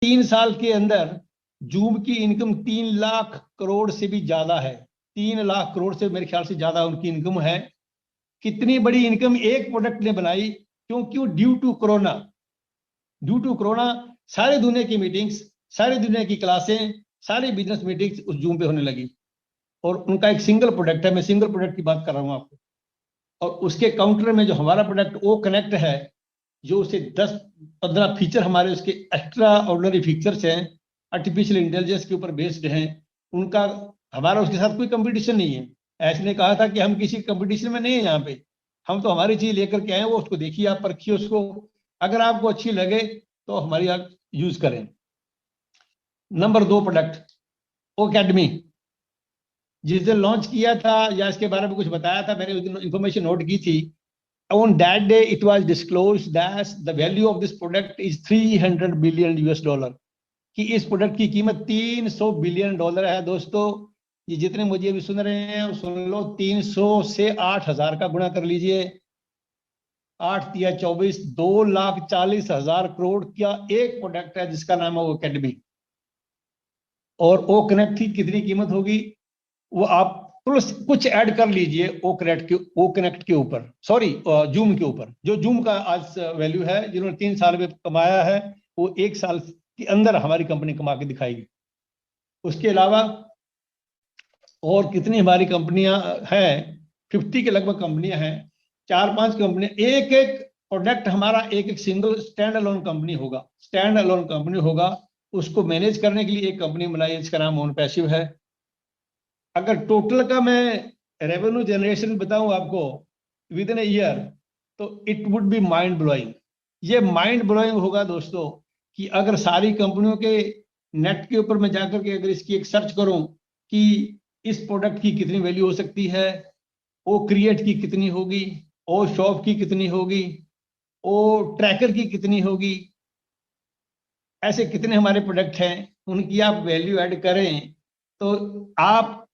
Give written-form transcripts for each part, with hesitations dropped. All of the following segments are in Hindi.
3 साल के अंदर जूम की इनकम 3 लाख करोड़ से भी ज्यादा है। 3 लाख करोड़ से मेरे ख्याल से ज्यादा उनकी इनकम है। कितनी बड़ी इनकम एक प्रोडक्ट ने बनाई, क्योंकि ड्यू टू कोरोना सारी दुनिया की मीटिंग्स, सारी दुनिया की क्लासें, सारी बिजनेस मीटिंग्स उस जूम पे होने लगी। और उनका एक सिंगल प्रोडक्ट है, मैं सिंगल प्रोडक्ट की बात कर रहा हूं आपको। और उसके काउंटर में जो हमारा प्रोडक्ट ओ कनेक्ट है, जो उसे 10-15 फीचर हमारे उसके एक्स्ट्रा ऑर्डिनरी फीचर्स हैं, आर्टिफिशियल इंटेलिजेंस के ऊपर बेस्ड हैं, उनका हमारा उसके साथ कोई कंपटीशन नहीं है। ऐसे ने कहा था कि हम किसी कंपटीशन में नहीं है यहाँ पे, हम तो हमारी चीज लेकर के आए, वो उसको देखिए, आप परखिए उसको, अगर आपको अच्छी लगे तो हमारी आप यूज करें। नंबर 2 प्रोडक्ट ओकेडमी, जिस दिन लॉन्च किया था या इसके बारे में कुछ बताया था, मैंने उस दिन इंफॉर्मेशन नोट की थी। On that day, it was disclosed that the value of this product is $300 billion US, कि इस प्रोडक्ट की कीमत $300 बिलियन है। दोस्तों, ये जितने मुझे अभी सुन रहे हैं सुन लो, 300 से 8,000 का गुणा कर लीजिए, 8 या 24, 2,40,000 करोड़ का एक प्रोडक्ट है जिसका नाम है ओकेडमी। और ओ कनेक्ट की कितनी कीमत होगी वो आप प्लस कुछ ऐड कर लीजिए ओ कनेक्ट के ऊपर, सॉरी जूम के ऊपर। जो जूम का आज वैल्यू है, जिन्होंने 3 साल में कमाया है, वो 1 साल के अंदर हमारी कंपनी कमा के दिखाएगी। उसके अलावा और कितनी हमारी कंपनियां हैं, 50 के लगभग कंपनियां हैं। 4-5 कंपनियां, एक एक प्रोडक्ट हमारा एक एक सिंगल स्टैंड अलोन कंपनी होगा। उसको मैनेज करने के लिए एक कंपनी बनाई है जिसका नाम ओन पैसिव है। अगर टोटल का मैं रेवेन्यू जनरेशन बताऊं आपको विद इन ए ईयर, तो it would be mind blowing. ये माइंड ब्लोइंग होगा दोस्तों, कि अगर सारी कंपनियों के नेट के ऊपर मैं जाकर के अगर इसकी एक सर्च करूं कि इस प्रोडक्ट की कितनी वैल्यू हो सकती है, ओ क्रिएट की कितनी होगी, ओ शॉप की कितनी होगी, ओ ट्रैकर की कितनी होगी, ऐसे कितने हमारे प्रोडक्ट हैं, उनकी आप वैल्यू ऐड करें तो आप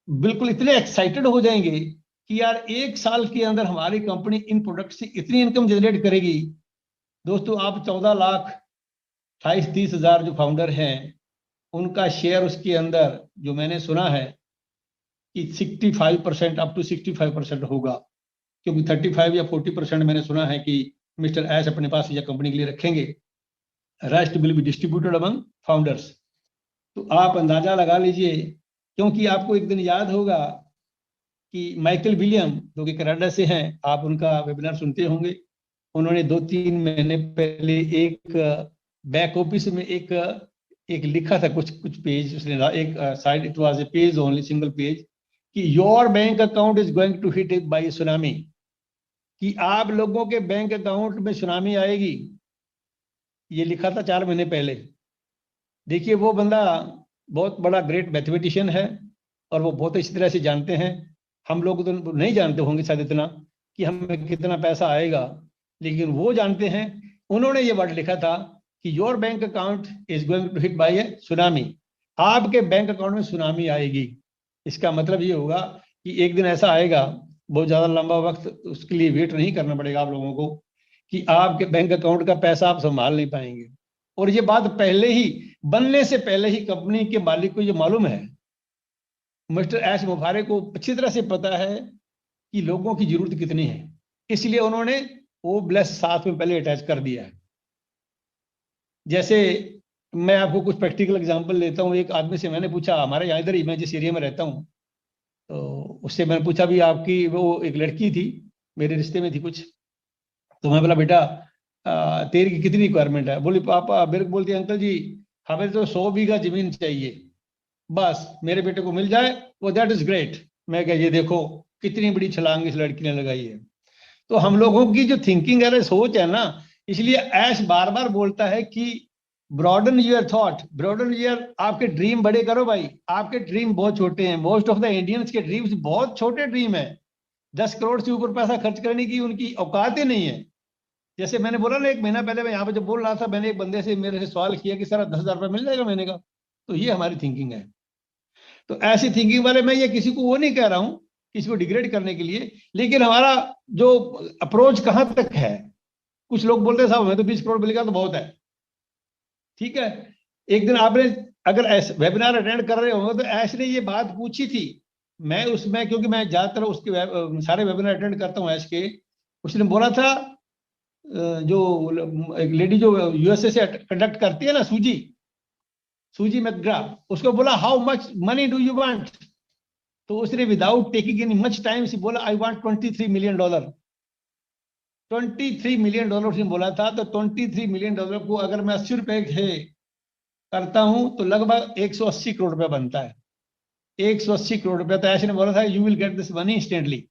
बिल्कुल इतने एक्साइटेड हो जाएंगे कि यार 1 साल के अंदर हमारी कंपनी इन प्रोडक्ट से इतनी इनकम जनरेट करेगी। दोस्तों, आप 14,28,30,000 जो फाउंडर हैं, उनका शेयर उसके अंदर जो मैंने सुना है कि 65% अप टू 65% होगा, क्योंकि 35 या 40% मैंने सुना है कि मिस्टर एस अपने पास या कंपनी के लिए रखेंगे, rest will be distributed among founders. तो आप अंदाजा लगा लीजिए, क्योंकि आपको एक दिन याद होगा कि माइकल विलियम जो कि कनाडा से हैं, आप उनका वेबिनार सुनते होंगे। उन्होंने 2-3 महीने पहले एक बैक ऑफिस में एक लिखा था, कुछ पेज, उसने एक side, it was a page only, single page, कि your bank account is going to hit by tsunami, कि आप लोगों के बैंक अकाउंट में सुनामी आएगी। ये लिखा था 4 महीने पहले। देखिए, वो बंदा बहुत बड़ा ग्रेट मैथमेटिशियन है और वो बहुत अच्छी तरह से जानते हैं। हम लोग तो नहीं जानते होंगे शायद इतना कि हमें कितना पैसा आएगा, लेकिन वो जानते हैं। उन्होंने ये वर्ड लिखा था कि your bank account is going to hit by a tsunami, आपके बैंक अकाउंट में सुनामी आएगी। इसका मतलब ये होगा कि एक दिन ऐसा आएगा, बहुत ज्यादा लंबा वक्त उसके लिए वेट नहीं करना पड़ेगा आप लोगों को, कि आपके बैंक अकाउंट का पैसा आप संभाल नहीं पाएंगे। और ये बात पहले ही, बनने से पहले ही कंपनी के मालिक को ये मालूम है, मिस्टर एस मुफारे को अच्छी तरह से पता है कि लोगों की जरूरत कितनी है, इसलिए उन्होंने ओ ब्लेस साथ में पहले अटैच कर दिया है। जैसे मैं आपको कुछ प्रैक्टिकल एग्जांपल लेता हूँ। एक आदमी से मैंने पूछा, हमारे यहाँ इधर ही, मैं जिस एरिया में रहता हूँ, तो उससे मैंने पूछा भी आपकी, वो एक लड़की थी मेरे रिश्ते में थी कुछ, तो मैं बोला बेटा तेरी की कितनी रिक्वायरमेंट है? बोली पापा, मेरे को बोलती अंकल जी हमें तो 100 बीघा जमीन चाहिए, बस मेरे बेटे को मिल जाए वो दैट इज ग्रेट। मैं कह, ये देखो कितनी बड़ी छलांग इस लड़की ने लगाई है। तो हम लोगों की जो थिंकिंग है, सोच है ना, इसलिए ऐश बार बार बोलता है कि broaden your thought, broaden your, आपके ड्रीम बड़े करो भाई। आपके ड्रीम बहुत छोटे हैं। मोस्ट ऑफ द इंडियंस के ड्रीम्स बहुत छोटे ड्रीम है। 10 करोड़ से ऊपर पैसा खर्च करने की उनकी औकात ही नहीं है। जैसे मैंने बोला ना, 1 महीना पहले मैं यहाँ पे जब बोल रहा था, मैंने एक बंदे से, मेरे से सवाल किया कि सर 10,000 रुपये मिल जाएगा महीने का। तो ये हमारी थिंकिंग है। तो ऐसी थिंकिंग वाले, मैं ये किसी को वो नहीं कह रहा हूं किसी को डिग्रेड करने के लिए, लेकिन हमारा जो अप्रोच कहां तक है। कुछ लोग बोलते हैं साहब हमें तो 20 करोड़ मिलेगा तो बहुत है, ठीक है। एक दिन आपने अगर ऐसे वेबिनार अटेंड कर रहे हो तो ऐश ने ये बात पूछी थी, मैं उसमें, क्योंकि मैं ज्यादातर उसके सारे वेबिनार अटेंड करता हूँ ऐश के, उसने बोला था जो एक लेडी जो यूएसए से कंडक्ट करती है ना, सूजी सूजी मैकग्रा, उसको बोला how much money do you want, तो उसने without taking any much time से बोला आई वांट $23 मिलियन। $23 मिलियन उसने बोला था। तो $23 मिलियन को अगर मैं 80 रुपए से करता हूं तो लगभग 180 करोड़ रुपया बनता है। 180 करोड़ रुपया। तो ऐसे ने बोला था you will get this money instantly.